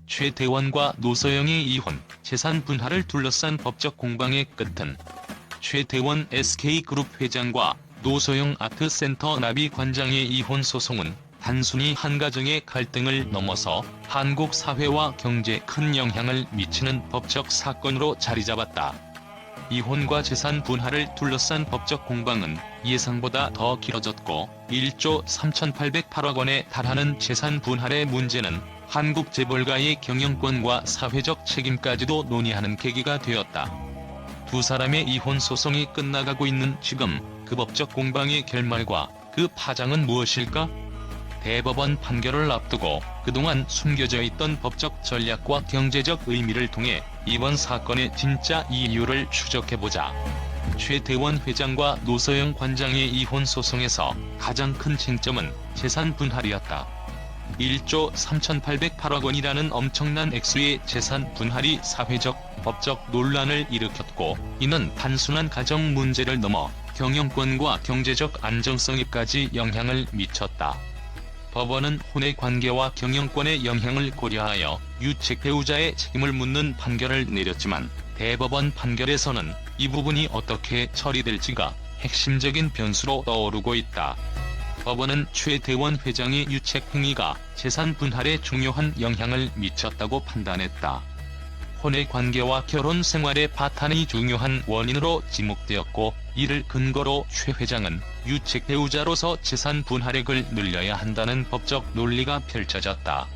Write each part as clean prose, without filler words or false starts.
최태원과 노소영의 이혼, 재산 분할을 둘러싼 법적 공방의 끝은 최태원 SK그룹 회장과 노소영 아트센터 나비관장의 이혼 소송은 단순히 한 가정의 갈등을 넘어서 한국 사회와 경제에 큰 영향을 미치는 법적 사건으로 자리잡았다. 이혼과 재산 분할을 둘러싼 법적 공방은 예상보다 더 길어졌고 1조 3,808억 원에 달하는 재산 분할의 문제는 한국 재벌가의 경영권과 사회적 책임까지도 논의하는 계기가 되었다. 두 사람의 이혼 소송이 끝나가고 있는 지금 그 법적 공방의 결말과 그 파장은 무엇일까? 대법원 판결을 앞두고 그동안 숨겨져 있던 법적 전략과 경제적 의미를 통해 이번 사건의 진짜 이유를 추적해보자. 최태원 회장과 노소영 관장의 이혼 소송에서 가장 큰 쟁점은 재산 분할이었다. 1조 3,808억 원이라는 엄청난 액수의 재산 분할이 사회적, 법적 논란을 일으켰고 이는 단순한 가정 문제를 넘어 경영권과 경제적 안정성에까지 영향을 미쳤다. 법원은 혼의 관계와 경영권의 영향을 고려하여 유책 배우자의 책임을 묻는 판결을 내렸지만 대법원 판결에서는 이 부분이 어떻게 처리될지가 핵심적인 변수로 떠오르고 있다. 법원은 최태원 회장의 유책 행위가 재산 분할에 중요한 영향을 미쳤다고 판단했다. 혼의 관계와 결혼 생활의 파탄이 중요한 원인으로 지목되었고 이를 근거로 최 회장은 유책 배우자로서 재산 분할액을 늘려야 한다는 법적 논리가 펼쳐졌다.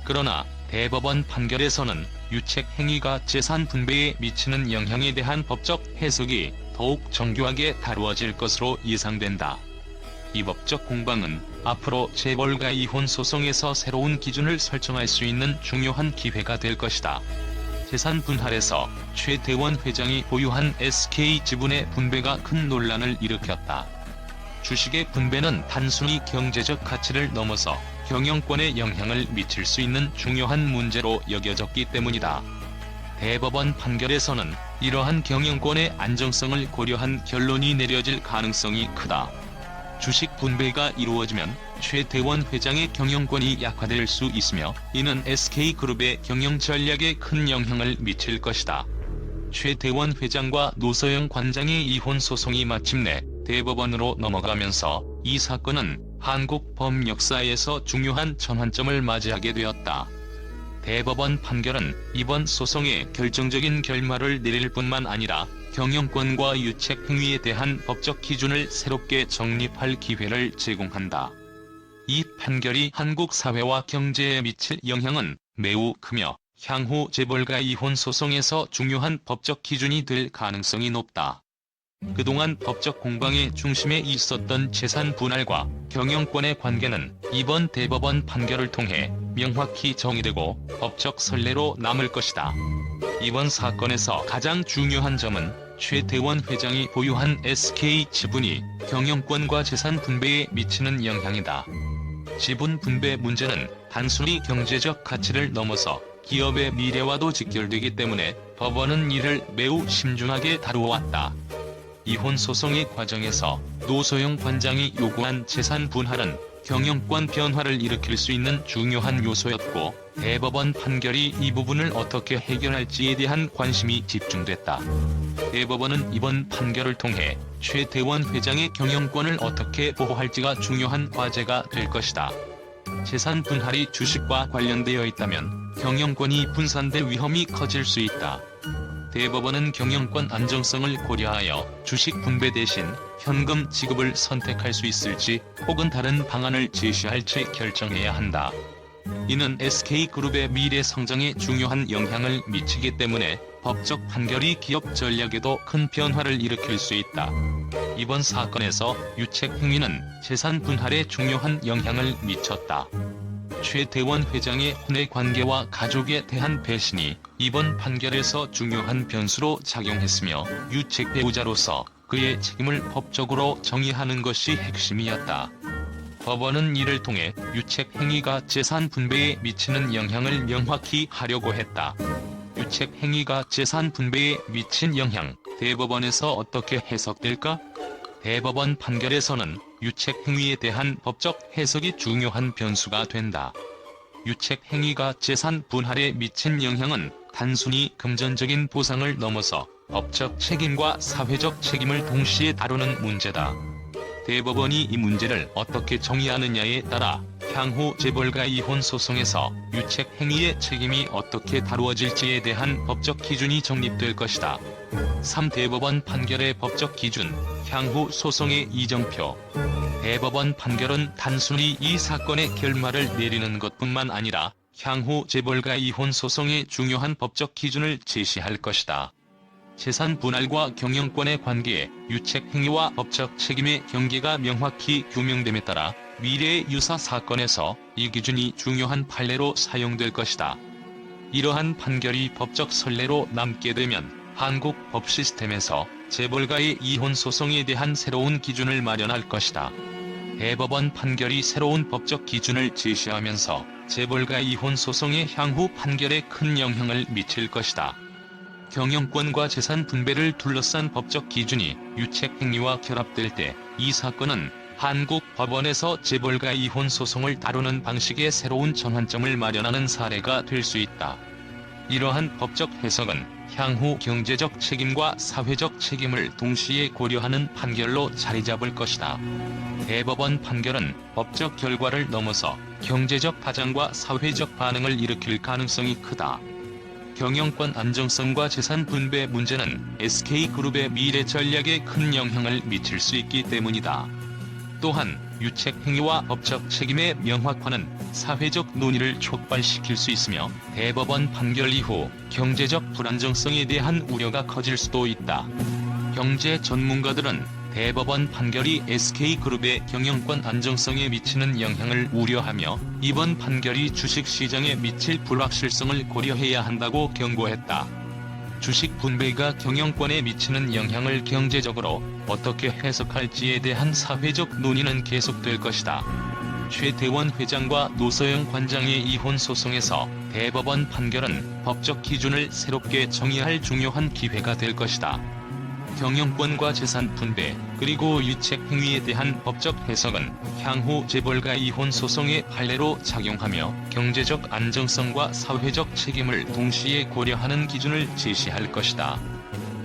그러나 대법원 판결에서는 유책 행위가 재산 분배에 미치는 영향에 대한 법적 해석이 더욱 정교하게 다루어질 것으로 예상된다. 이 법적 공방은 앞으로 재벌가 이혼 소송에서 새로운 기준을 설정할 수 있는 중요한 기회가 될 것이다. 재산 분할에서 최태원 회장이 보유한 SK 지분의 분배가 큰 논란을 일으켰다. 주식의 분배는 단순히 경제적 가치를 넘어서 경영권에 영향을 미칠 수 있는 중요한 문제로 여겨졌기 때문이다. 대법원 판결에서는 이러한 경영권의 안정성을 고려한 결론이 내려질 가능성이 크다. 주식 분배가 이루어지면 최태원 회장의 경영권이 약화될 수 있으며 이는 SK그룹의 경영 전략에 큰 영향을 미칠 것이다. 최태원 회장과 노소영 관장의 이혼 소송이 마침내 대법원으로 넘어가면서 이 사건은 한국 법 역사에서 중요한 전환점을 맞이하게 되었다. 대법원 판결은 이번 소송에 결정적인 결말을 내릴 뿐만 아니라 경영권과 유책 행위에 대한 법적 기준을 새롭게 정립할 기회를 제공한다. 이 판결이 한국 사회와 경제에 미칠 영향은 매우 크며 향후 재벌가 이혼 소송에서 중요한 법적 기준이 될 가능성이 높다. 그동안 법적 공방의 중심에 있었던 재산 분할과 경영권의 관계는 이번 대법원 판결을 통해 명확히 정의되고 법적 선례로 남을 것이다. 이번 사건에서 가장 중요한 점은 최태원 회장이 보유한 SK 지분이 경영권과 재산 분배에 미치는 영향이다. 지분 분배 문제는 단순히 경제적 가치를 넘어서 기업의 미래와도 직결되기 때문에 법원은 이를 매우 신중하게 다루어왔다. 이혼 소송의 과정에서 노소영 관장이 요구한 재산 분할은 경영권 변화를 일으킬 수 있는 중요한 요소였고 대법원 판결이 이 부분을 어떻게 해결할지에 대한 관심이 집중됐다. 대법원은 이번 판결을 통해 최태원 회장의 경영권을 어떻게 보호할지가 중요한 과제가 될 것이다. 재산 분할이 주식과 관련되어 있다면 경영권이 분산될 위험이 커질 수 있다. 대법원은 경영권 안정성을 고려하여 주식 분배 대신 현금 지급을 선택할 수 있을지 혹은 다른 방안을 제시할지 결정해야 한다. 이는 SK그룹의 미래 성장에 중요한 영향을 미치기 때문에 법적 판결이 기업 전략에도 큰 변화를 일으킬 수 있다. 이번 사건에서 유책 행위는 재산 분할에 중요한 영향을 미쳤다. 최태원 회장의 혼의 관계와 가족에 대한 배신이 이번 판결에서 중요한 변수로 작용했으며 유책 배우자로서 그의 책임을 법적으로 정의하는 것이 핵심이었다. 법원은 이를 통해 유책 행위가 재산 분배에 미치는 영향을 명확히 하려고 했다. 유책 행위가 재산 분배에 미친 영향, 대법원에서 어떻게 해석될까? 대법원 판결에서는 유책 행위에 대한 법적 해석이 중요한 변수가 된다. 유책 행위가 재산 분할에 미친 영향은 단순히 금전적인 보상을 넘어서 법적 책임과 사회적 책임을 동시에 다루는 문제다. 대법원이 이 문제를 어떻게 정의하느냐에 따라 향후 재벌가 이혼 소송에서 유책 행위의 책임이 어떻게 다루어질지에 대한 법적 기준이 정립될 것이다. 3. 대법원 판결의 법적 기준, 향후 소송의 이정표. 대법원 판결은 단순히 이 사건의 결말을 내리는 것뿐만 아니라 향후 재벌가 이혼 소송의 중요한 법적 기준을 제시할 것이다. 재산 분할과 경영권의 관계에 유책 행위와 법적 책임의 경계가 명확히 규명됨에 따라 미래의 유사 사건에서 이 기준이 중요한 판례로 사용될 것이다. 이러한 판결이 법적 선례로 남게 되면 한국 법 시스템에서 재벌가의 이혼 소송에 대한 새로운 기준을 마련할 것이다. 대법원 판결이 새로운 법적 기준을 제시하면서 재벌가 이혼 소송의 향후 판결에 큰 영향을 미칠 것이다. 경영권과 재산 분배를 둘러싼 법적 기준이 유책 행위와 결합될 때 이 사건은 한국 법원에서 재벌가 이혼 소송을 다루는 방식의 새로운 전환점을 마련하는 사례가 될 수 있다. 이러한 법적 해석은 향후 경제적 책임과 사회적 책임을 동시에 고려하는 판결로 자리 잡을 것이다. 대법원 판결은 법적 결과를 넘어서 경제적 파장과 사회적 반응을 일으킬 가능성이 크다. 경영권 안정성과 재산 분배 문제는 SK그룹의 미래 전략에 큰 영향을 미칠 수 있기 때문이다. 또한 유책 행위와 법적 책임의 명확화는 사회적 논의를 촉발시킬 수 있으며 대법원 판결 이후 경제적 불안정성에 대한 우려가 커질 수도 있다. 경제 전문가들은 대법원 판결이 SK그룹의 경영권 안정성에 미치는 영향을 우려하며 이번 판결이 주식시장에 미칠 불확실성을 고려해야 한다고 경고했다. 주식 분배가 경영권에 미치는 영향을 경제적으로 어떻게 해석할지에 대한 사회적 논의는 계속될 것이다. 최태원 회장과 노소영 관장의 이혼 소송에서 대법원 판결은 법적 기준을 새롭게 정의할 중요한 기회가 될 것이다. 경영권과 재산 분배, 그리고 유책 행위에 대한 법적 해석은 향후 재벌가 이혼 소송의 판례로 작용하며 경제적 안정성과 사회적 책임을 동시에 고려하는 기준을 제시할 것이다.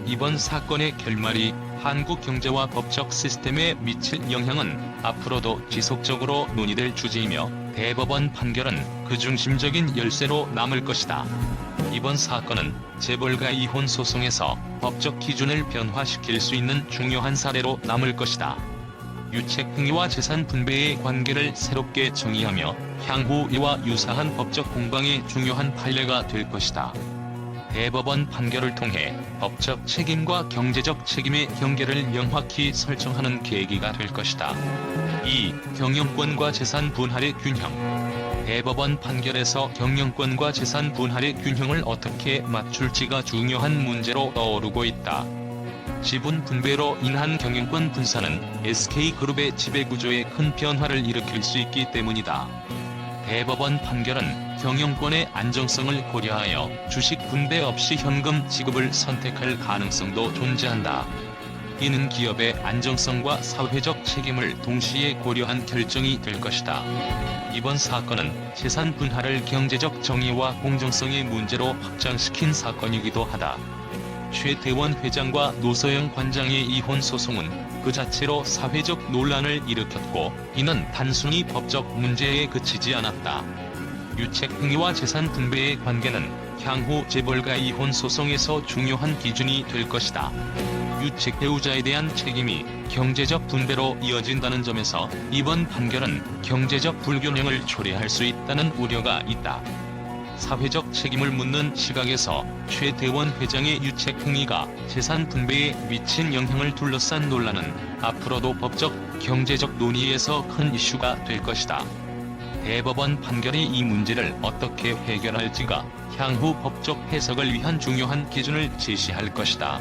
이번 사건의 결말이 한국 경제와 법적 시스템에 미칠 영향은 앞으로도 지속적으로 논의될 주제이며 대법원 판결은 그 중심적인 열쇠로 남을 것이다. 이번 사건은 재벌가 이혼 소송에서 법적 기준을 변화시킬 수 있는 중요한 사례로 남을 것이다. 유책 행위와 재산 분배의 관계를 새롭게 정의하며 향후 이와 유사한 법적 공방의 중요한 판례가 될 것이다. 대법원 판결을 통해 법적 책임과 경제적 책임의 경계를 명확히 설정하는 계기가 될 것이다. 2. 경영권과 재산 분할의 균형. 대법원 판결에서 경영권과 재산 분할의 균형을 어떻게 맞출지가 중요한 문제로 떠오르고 있다. 지분 분배로 인한 경영권 분산은 SK그룹의 지배구조에 큰 변화를 일으킬 수 있기 때문이다. 대법원 판결은 경영권의 안정성을 고려하여 주식 분배 없이 현금 지급을 선택할 가능성도 존재한다. 이는 기업의 안정성과 사회적 책임을 동시에 고려한 결정이 될 것이다. 이번 사건은 재산 분할을 경제적 정의와 공정성의 문제로 확장시킨 사건이기도 하다. 최태원 회장과 노소영 관장의 이혼 소송은 그 자체로 사회적 논란을 일으켰고 이는 단순히 법적 문제에 그치지 않았다. 유책 행위와 재산 분배의 관계는 향후 재벌가 이혼 소송에서 중요한 기준이 될 것이다. 유책 배우자에 대한 책임이 경제적 분배로 이어진다는 점에서 이번 판결은 경제적 불균형을 초래할 수 있다는 우려가 있다. 사회적 책임을 묻는 시각에서 최태원 회장의 유책 행위가 재산 분배에 미친 영향을 둘러싼 논란은 앞으로도 법적, 경제적 논의에서 큰 이슈가 될 것이다. 대법원 판결이 이 문제를 어떻게 해결할지가 향후 법적 해석을 위한 중요한 기준을 제시할 것이다.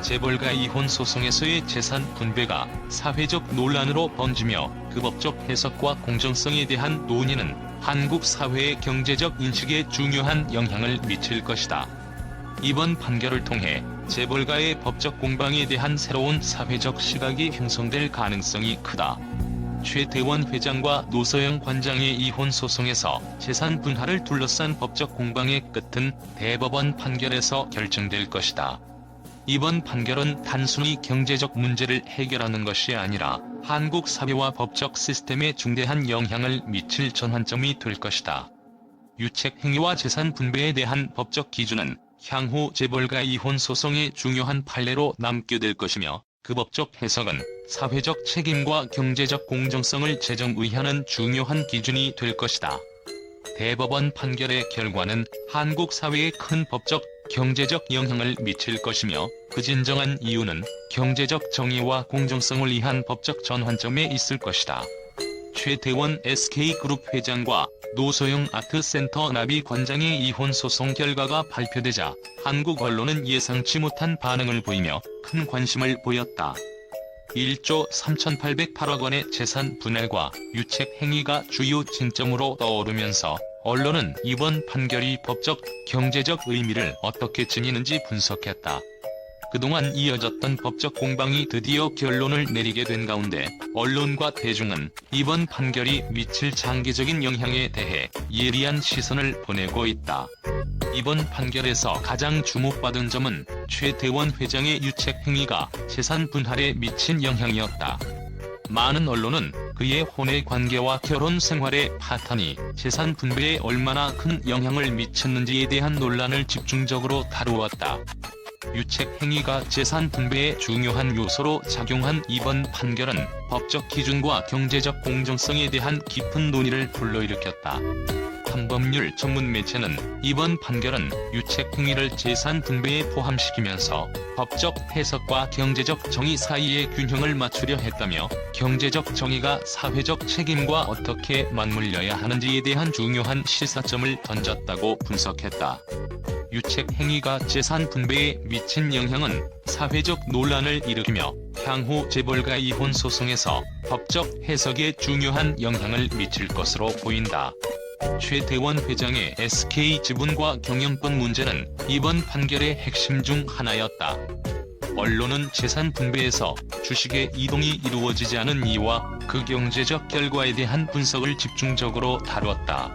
재벌가 이혼 소송에서의 재산 분배가 사회적 논란으로 번지며 그 법적 해석과 공정성에 대한 논의는 한국 사회의 경제적 인식에 중요한 영향을 미칠 것이다. 이번 판결을 통해 재벌가의 법적 공방에 대한 새로운 사회적 시각이 형성될 가능성이 크다. 최태원 회장과 노소영 관장의 이혼 소송에서 재산 분할을 둘러싼 법적 공방의 끝은 대법원 판결에서 결정될 것이다. 이번 판결은 단순히 경제적 문제를 해결하는 것이 아니라 한국 사회와 법적 시스템에 중대한 영향을 미칠 전환점이 될 것이다. 유책 행위와 재산 분배에 대한 법적 기준은 향후 재벌가 이혼 소송의 중요한 판례로 남게 될 것이며, 그 법적 해석은 사회적 책임과 경제적 공정성을 재정의하는 중요한 기준이 될 것이다. 대법원 판결의 결과는 한국 사회에 큰 법적, 경제적 영향을 미칠 것이며, 그 진정한 이유는 경제적 정의와 공정성을 위한 법적 전환점에 있을 것이다. 최태원 SK그룹 회장과 노소영 아트센터 나비 관장의 이혼 소송 결과가 발표되자 한국 언론은 예상치 못한 반응을 보이며 큰 관심을 보였다. 1조 3,808억 원의 재산 분할과 유책 행위가 주요 쟁점으로 떠오르면서 언론은 이번 판결이 법적, 경제적 의미를 어떻게 지니는지 분석했다. 그동안 이어졌던 법적 공방이 드디어 결론을 내리게 된 가운데 언론과 대중은 이번 판결이 미칠 장기적인 영향에 대해 예리한 시선을 보내고 있다. 이번 판결에서 가장 주목받은 점은 최태원 회장의 유책 행위가 재산 분할에 미친 영향이었다. 많은 언론은 그의 혼외 관계와 결혼 생활의 파탄이 재산 분배에 얼마나 큰 영향을 미쳤는지에 대한 논란을 집중적으로 다루었다. 유책 행위가 재산 분배에 중요한 요소로 작용한 이번 판결은 법적 기준과 경제적 공정성에 대한 깊은 논의를 불러일으켰다. 판법률 전문 매체는 이번 판결은 유책 행위를 재산 분배에 포함시키면서 법적 해석과 경제적 정의 사이의 균형을 맞추려 했다며, 경제적 정의가 사회적 책임과 어떻게 맞물려야 하는지에 대한 중요한 시사점을 던졌다고 분석했다. 유책 행위가 재산 분배에 미친 영향은 사회적 논란을 일으키며 향후 재벌가 이혼 소송에서 법적 해석에 중요한 영향을 미칠 것으로 보인다. 최태원 회장의 SK지분과 경영권 문제는 이번 판결의 핵심 중 하나였다. 언론은 재산 분배에서 주식의 이동이 이루어지지 않은 이유와 그 경제적 결과에 대한 분석을 집중적으로 다뤘다.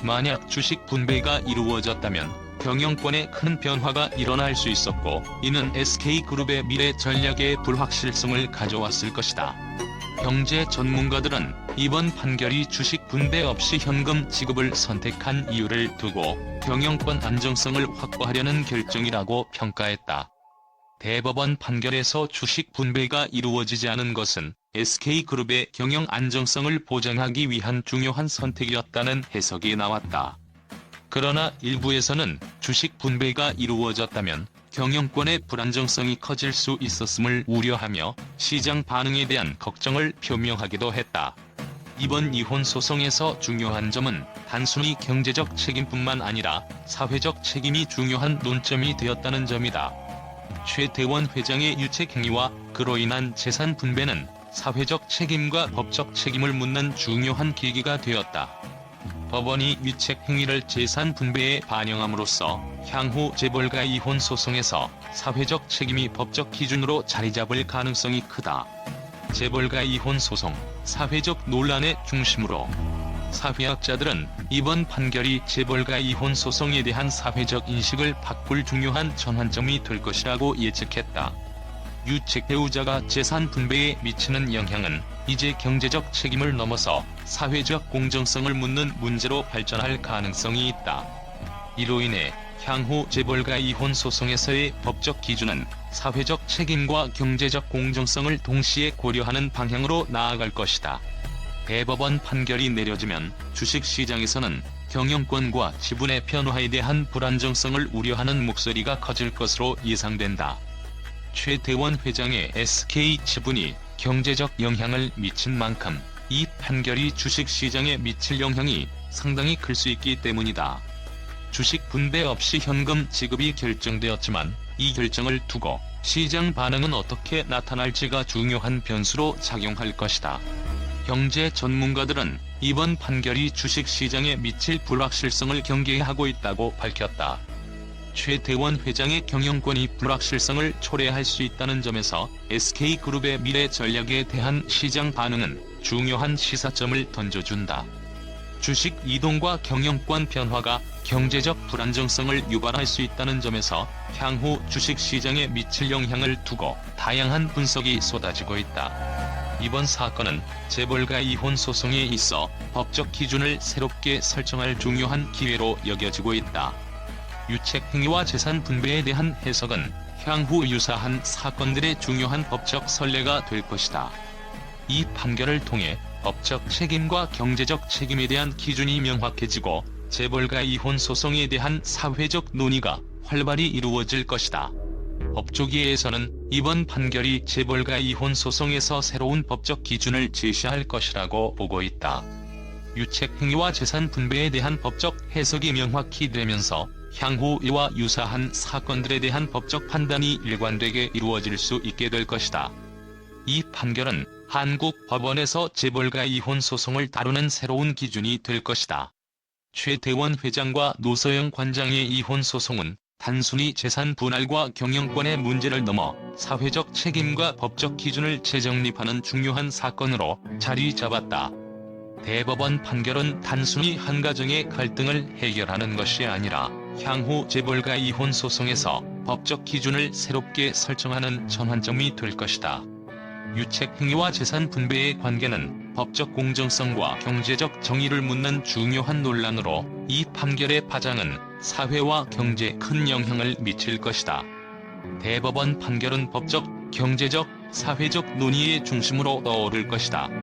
만약 주식 분배가 이루어졌다면 경영권에 큰 변화가 일어날 수 있었고, 이는 SK그룹의 미래 전략에 불확실성을 가져왔을 것이다. 경제 전문가들은 이번 판결이 주식 분배 없이 현금 지급을 선택한 이유를 두고 경영권 안정성을 확보하려는 결정이라고 평가했다. 대법원 판결에서 주식 분배가 이루어지지 않은 것은 SK그룹의 경영 안정성을 보장하기 위한 중요한 선택이었다는 해석이 나왔다. 그러나 일부에서는 주식 분배가 이루어졌다면 경영권의 불안정성이 커질 수 있었음을 우려하며 시장 반응에 대한 걱정을 표명하기도 했다. 이번 이혼 소송에서 중요한 점은 단순히 경제적 책임뿐만 아니라 사회적 책임이 중요한 논점이 되었다는 점이다. 최태원 회장의 유책 행위와 그로 인한 재산 분배는 사회적 책임과 법적 책임을 묻는 중요한 계기가 되었다. 법원이 유책 행위를 재산 분배에 반영함으로써 향후 재벌가 이혼 소송에서 사회적 책임이 법적 기준으로 자리 잡을 가능성이 크다. 재벌가 이혼 소송, 사회적 논란의 중심으로. 사회학자들은 이번 판결이 재벌가 이혼 소송에 대한 사회적 인식을 바꿀 중요한 전환점이 될 것이라고 예측했다. 유책 배우자가 재산 분배에 미치는 영향은 이제 경제적 책임을 넘어서 사회적 공정성을 묻는 문제로 발전할 가능성이 있다. 이로 인해 향후 재벌가 이혼 소송에서의 법적 기준은 사회적 책임과 경제적 공정성을 동시에 고려하는 방향으로 나아갈 것이다. 대법원 판결이 내려지면 주식시장에서는 경영권과 지분의 변화에 대한 불안정성을 우려하는 목소리가 커질 것으로 예상된다. 최태원 회장의 SK지분이 경제적 영향을 미친 만큼 이 판결이 주식시장에 미칠 영향이 상당히 클 수 있기 때문이다. 주식 분배 없이 현금 지급이 결정되었지만 이 결정을 두고 시장 반응은 어떻게 나타날지가 중요한 변수로 작용할 것이다. 경제 전문가들은 이번 판결이 주식시장에 미칠 불확실성을 경계하고 있다고 밝혔다. 최태원 회장의 경영권이 불확실성을 초래할 수 있다는 점에서 SK그룹의 미래 전략에 대한 시장 반응은 중요한 시사점을 던져준다. 주식 이동과 경영권 변화가 경제적 불안정성을 유발할 수 있다는 점에서 향후 주식 시장에 미칠 영향을 두고 다양한 분석이 쏟아지고 있다. 이번 사건은 재벌가 이혼 소송에 있어 법적 기준을 새롭게 설정할 중요한 기회로 여겨지고 있다. 유책 행위와 재산 분배에 대한 해석은 향후 유사한 사건들의 중요한 법적 선례가 될 것이다. 이 판결을 통해 법적 책임과 경제적 책임에 대한 기준이 명확해지고 재벌가 이혼 소송에 대한 사회적 논의가 활발히 이루어질 것이다. 법조계에서는 이번 판결이 재벌가 이혼 소송에서 새로운 법적 기준을 제시할 것이라고 보고 있다. 유책 행위와 재산 분배에 대한 법적 해석이 명확히 되면서 향후 이와 유사한 사건들에 대한 법적 판단이 일관되게 이루어질 수 있게 될 것이다. 이 판결은 한국 법원에서 재벌가 이혼 소송을 다루는 새로운 기준이 될 것이다. 최대원 회장과 노서영 관장의 이혼 소송은 단순히 재산 분할과 경영권의 문제를 넘어 사회적 책임과 법적 기준을 재정립하는 중요한 사건으로 자리 잡았다. 대법원 판결은 단순히 한 가정의 갈등을 해결하는 것이 아니라 향후 재벌가 이혼 소송에서 법적 기준을 새롭게 설정하는 전환점이 될 것이다. 유책 행위와 재산 분배의 관계는 법적 공정성과 경제적 정의를 묻는 중요한 논란으로 이 판결의 파장은 사회와 경제에 큰 영향을 미칠 것이다. 대법원 판결은 법적, 경제적, 사회적 논의의 중심으로 떠오를 것이다.